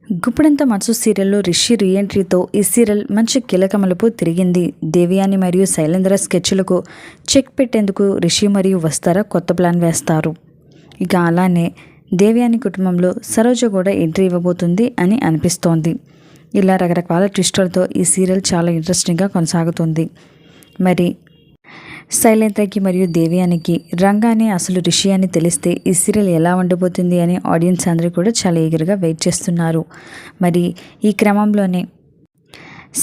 గుప్పుడంత మనసు సీరియల్లో రిషి రీఎంట్రీతో ఈ సీరియల్ మంచి కీలక మలుపు తిరిగింది. దేవయాని మరియు శైలేంద్ర స్కెచ్లకు చెక్ పెట్టేందుకు రిషి మరియు వస్తారా కొత్త ప్లాన్ వేస్తారు. ఇక అలానే దేవయాని కుటుంబంలో సరోజ కూడా ఎంట్రీ ఇవ్వబోతుంది అని అనిపిస్తోంది. ఇలా రకరకాల ట్విస్టులతో ఈ సీరియల్ చాలా ఇంట్రెస్టింగ్గా కొనసాగుతుంది. మరి శైలేంద్రకి మరియు దేవయానికి రంగానే అసలు రిషి అని తెలిస్తే ఈ సీరియల్ ఎలా ఉండబోతుంది అని ఆడియన్స్ అందరూ కూడా చాలా ఈగర్గా వెయిట్ చేస్తున్నారు. మరి ఈ క్రమంలోనే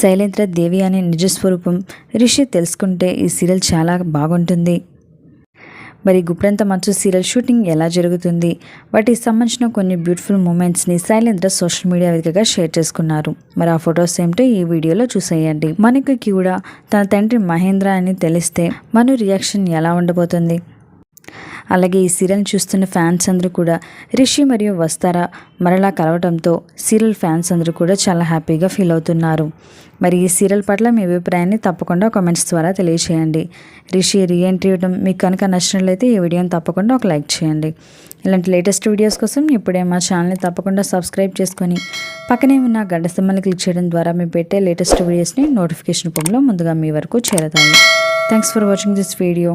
శైలేంద్ర దేవయాని నిజస్వరూపం రిషి తెలుసుకుంటే ఈ సీరియల్ చాలా బాగుంటుంది. మరి గుప్రంత మనసు సీరియల్ షూటింగ్ ఎలా జరుగుతుంది, వాటికి సంబంధించిన కొన్ని బ్యూటిఫుల్ మూమెంట్స్ని శైలేంద్ర సోషల్ మీడియా వేదికగా షేర్ చేసుకున్నారు. మరి ఆ ఫొటోస్ ఏమిటో ఈ వీడియోలో చూసేయండి. మనకి కూడా తన తండ్రి మహేంద్ర అని తెలిస్తే మను రియాక్షన్ ఎలా ఉండబోతుంది. అలాగే ఈ సీరియల్ని చూస్తున్న ఫ్యాన్స్ అందరూ కూడా రిషి మరియు వస్తారా మరలా కలవడంతో సీరియల్ ఫ్యాన్స్ అందరూ కూడా చాలా హ్యాపీగా ఫీల్ అవుతున్నారు. మరి ఈ సీరియల్ పట్ల మీ అభిప్రాయాన్ని తప్పకుండా కామెంట్స్ ద్వారా తెలియచేయండి. రిషి రీఎంట్రీ ఇవ్వడం మీకు కనుక నచ్చినట్లయితే ఈ వీడియోని తప్పకుండా ఒక లైక్ చేయండి. ఇలాంటి లేటెస్ట్ వీడియోస్ కోసం ఇప్పుడే మా ఛానల్ని తప్పకుండా సబ్స్క్రైబ్ చేసుకొని పక్కనే ఉన్న గంట సింబల్ని క్లిక్ చేయడం ద్వారా మేము పెట్టే లేటెస్ట్ వీడియోస్ని నోటిఫికేషన్ రూపంలో ముందుగా మీ వరకు చేరతాయి. Thanks for watching this video.